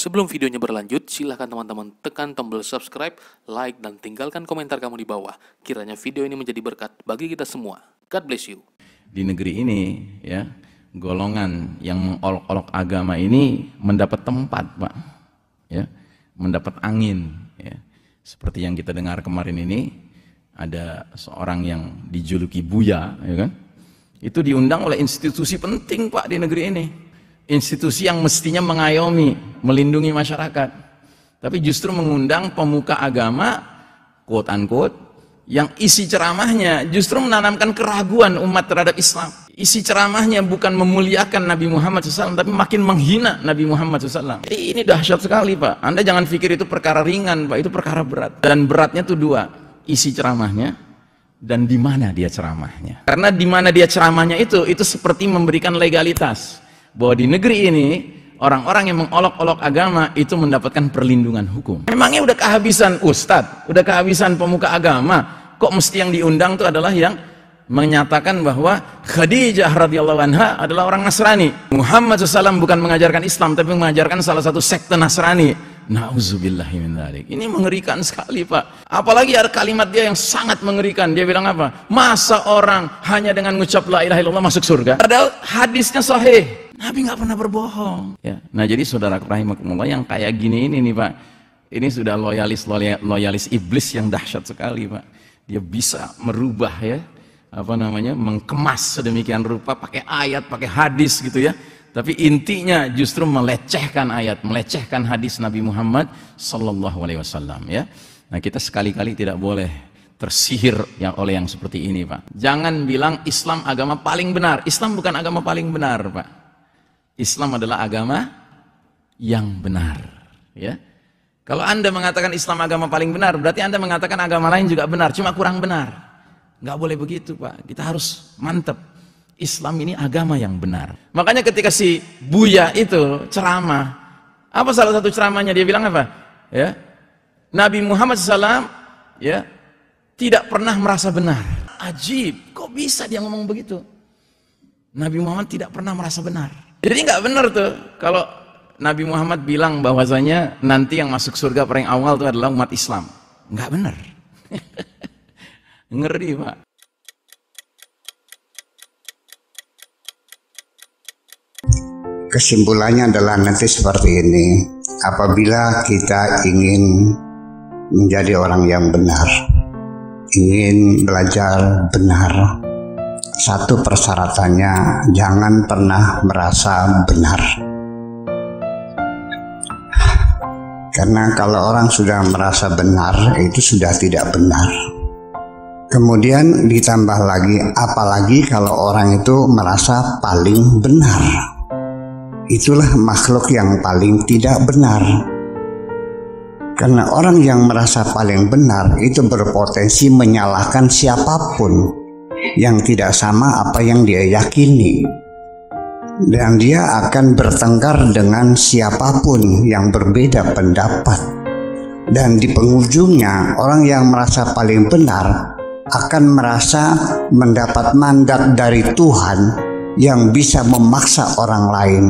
Sebelum videonya berlanjut, silahkan teman-teman tekan tombol subscribe, like, dan tinggalkan komentar kamu di bawah. Kiranya video ini menjadi berkat bagi kita semua. God bless you. Di negeri ini, ya, golongan yang mengolok-olok agama ini mendapat tempat, Pak, ya, mendapat angin, ya. Seperti yang kita dengar kemarin ini, ada seorang yang dijuluki Buya, ya kan? Itu diundang oleh institusi penting, Pak, di negeri ini. Institusi yang mestinya mengayomi, melindungi masyarakat. Tapi justru mengundang pemuka agama, quote unquote, yang isi ceramahnya justru menanamkan keraguan umat terhadap Islam. Isi ceramahnya bukan memuliakan Nabi Muhammad SAW, tapi makin menghina Nabi Muhammad SAW. Jadi ini dahsyat sekali, Pak. Anda jangan pikir itu perkara ringan, Pak. Itu perkara berat. Dan beratnya itu dua, isi ceramahnya dan di mana dia ceramahnya. Karena di mana dia ceramahnya itu seperti memberikan legalitas bahwa di negeri ini orang-orang yang mengolok-olok agama itu mendapatkan perlindungan hukum. Memangnya udah kehabisan ustadz, udah kehabisan pemuka agama, kok mesti yang diundang itu adalah yang menyatakan bahwa Khadijah radhiyallahu anha adalah orang Nasrani. Muhammad SAW bukan mengajarkan Islam, tapi mengajarkan salah satu sekte Nasrani. Nauzubillahi min dzalik. Ini mengerikan sekali, Pak. Apalagi ada kalimat dia yang sangat mengerikan. Dia bilang apa? Masa orang hanya dengan mengucap la ilaha illallah masuk surga? Padahal hadisnya sahih. Nabi nggak pernah berbohong. Ya. Nah, jadi saudara rahimakumullah, yang kayak gini ini nih, Pak, ini sudah loyalis iblis yang dahsyat sekali, Pak. Dia bisa merubah, ya, mengemas sedemikian rupa pakai ayat, pakai hadis gitu, ya. Tapi intinya justru melecehkan ayat, melecehkan hadis Nabi Muhammad Sallallahu Alaihi Wasallam, ya. Nah, kita sekali-kali tidak boleh tersihir oleh yang seperti ini, Pak. Jangan bilang Islam agama paling benar. Islam bukan agama paling benar, Pak. Islam adalah agama yang benar, ya. Kalau Anda mengatakan Islam agama paling benar, berarti Anda mengatakan agama lain juga benar, cuma kurang benar. Nggak boleh begitu, Pak. Kita harus mantap. Islam ini agama yang benar. Makanya ketika si Buya itu ceramah, apa salah satu ceramahnya dia bilang apa? Ya, Nabi Muhammad SAW, ya, tidak pernah merasa benar. Ajib, kok bisa dia ngomong begitu? Nabi Muhammad tidak pernah merasa benar. Jadi nggak benar tuh kalau Nabi Muhammad bilang bahwasanya nanti yang masuk surga paling awal itu adalah umat Islam. Nggak benar. Ngeri, Pak. Kesimpulannya adalah nanti seperti ini. Apabila kita ingin menjadi orang yang benar, ingin belajar benar, satu persyaratannya, jangan pernah merasa benar. Karena kalau orang sudah merasa benar, itu sudah tidak benar. Kemudian ditambah lagi, apalagi kalau orang itu merasa paling benar. Itulah makhluk yang paling tidak benar. Karena orang yang merasa paling benar itu berpotensi menyalahkan siapapun yang tidak sama apa yang dia yakini, dan dia akan bertengkar dengan siapapun yang berbeda pendapat. Dan di penghujungnya, orang yang merasa paling benar akan merasa mendapat mandat dari Tuhan yang bisa memaksa orang lain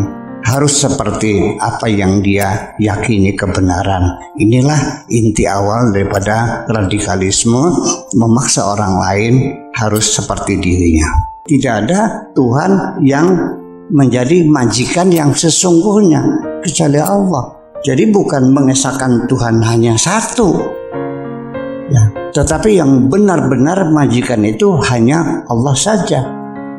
harus seperti apa yang dia yakini kebenaran. Inilah inti awal daripada radikalisme, memaksa orang lain harus seperti dirinya. Tidak ada Tuhan yang menjadi majikan yang sesungguhnya kecuali Allah. Jadi bukan mengesahkan Tuhan hanya satu, ya, tetapi yang benar-benar majikan itu hanya Allah saja.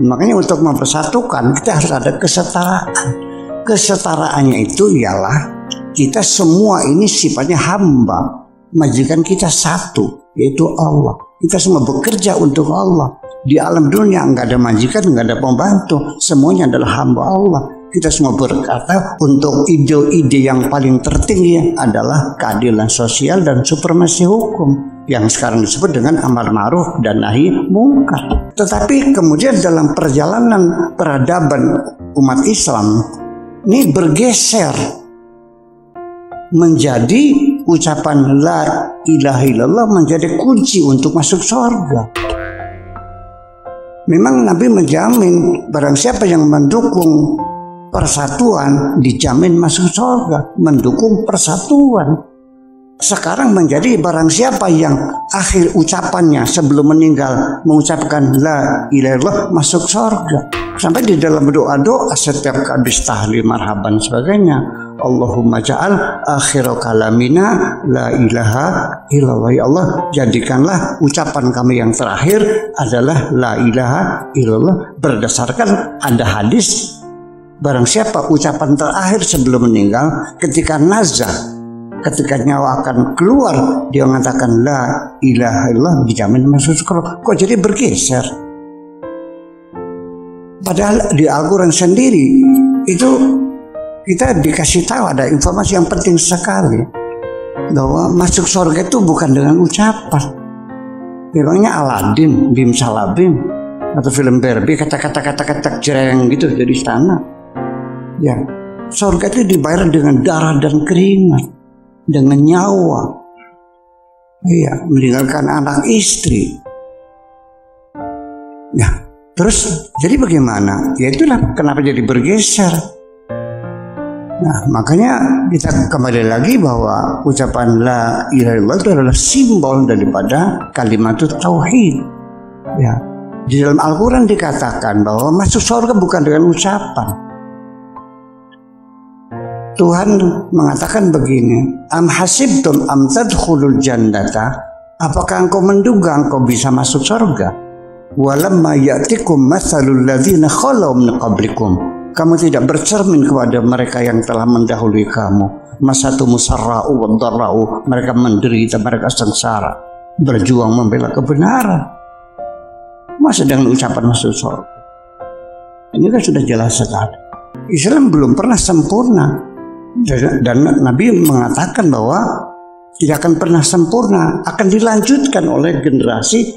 Makanya untuk mempersatukan kita harus ada kesetaraan. Kesetaraannya itu ialah kita semua ini sifatnya hamba, majikan kita satu, yaitu Allah. Kita semua bekerja untuk Allah. Di alam dunia nggak ada majikan, nggak ada pembantu, semuanya adalah hamba Allah. Kita semua berkata untuk ide-ide yang paling tertinggi adalah keadilan sosial dan supremasi hukum, yang sekarang disebut dengan amar ma'ruf dan nahi mungkar. Tetapi kemudian dalam perjalanan peradaban umat Islam ini bergeser menjadi ucapan la ilaha illallah menjadi kunci untuk masuk surga. Memang Nabi menjamin barang siapa yang mendukung persatuan dijamin masuk surga, mendukung persatuan. Sekarang menjadi barang siapa yang akhir ucapannya sebelum meninggal mengucapkan la ilaha illallah masuk surga. Sampai di dalam doa-doa setiap habis tahlil marhaban sebagainya, Allahumma ja'al akhir kalamina la ilaha illallah. Ya Allah, jadikanlah ucapan kami yang terakhir adalah la ilaha illallah. Berdasarkan ada hadis, barang siapa ucapan terakhir sebelum meninggal ketika nazah, ketika nyawa akan keluar, dia mengatakan la ilaha illallah, dijamin masuk surga. Kok jadi bergeser? Padahal di Al-Quran sendiri itu kita dikasih tahu ada informasi yang penting sekali, bahwa masuk surga itu bukan dengan ucapan. Memangnya Aladin, Bim Salabim, atau film Barbie kata-kata jereng gitu dari istana. Ya, surga itu dibayar dengan darah dan keringat, dengan nyawa. Iya, meninggalkan anak istri. Nah, terus jadi bagaimana? Ya itulah kenapa jadi bergeser. Nah, makanya kita kembali lagi bahwa ucapan la ilaha illallah itu adalah simbol daripada kalimat tauhid. Ya, di dalam Al-Quran dikatakan bahwa masuk surga bukan dengan ucapan. Tuhan mengatakan begini, am hasibtum am tadkhulul jannata, apakah engkau menduga engkau bisa masuk surga? Walamma ya'tikum matsalul ladzina khalau min qablikum, kamu tidak bercermin kepada mereka yang telah mendahului kamu. Masatu musarra'u wa dharra'u, mereka menderita, mereka sengsara, berjuang membela kebenaran. Masa dengan ucapan masuk surga? Ini kan sudah jelas sekali. Islam belum pernah sempurna. Dan Nabi mengatakan bahwa tidak akan pernah sempurna, akan dilanjutkan oleh generasi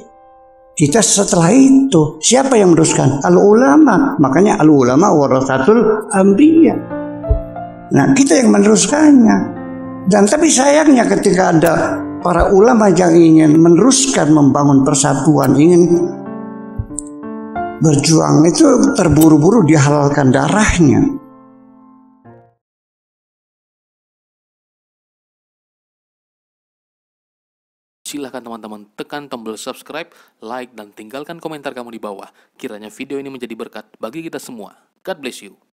kita setelah itu. Siapa yang meneruskan? Al-ulama. Makanya al-ulama warasatul anbiya. Nah, kita yang meneruskannya. Dan tapi sayangnya ketika ada para ulama yang ingin meneruskan membangun persatuan, ingin berjuang, itu terburu-buru dihalalkan darahnya. Silahkan teman-teman tekan tombol subscribe, like, dan tinggalkan komentar kamu di bawah. Kiranya video ini menjadi berkat bagi kita semua. God bless you.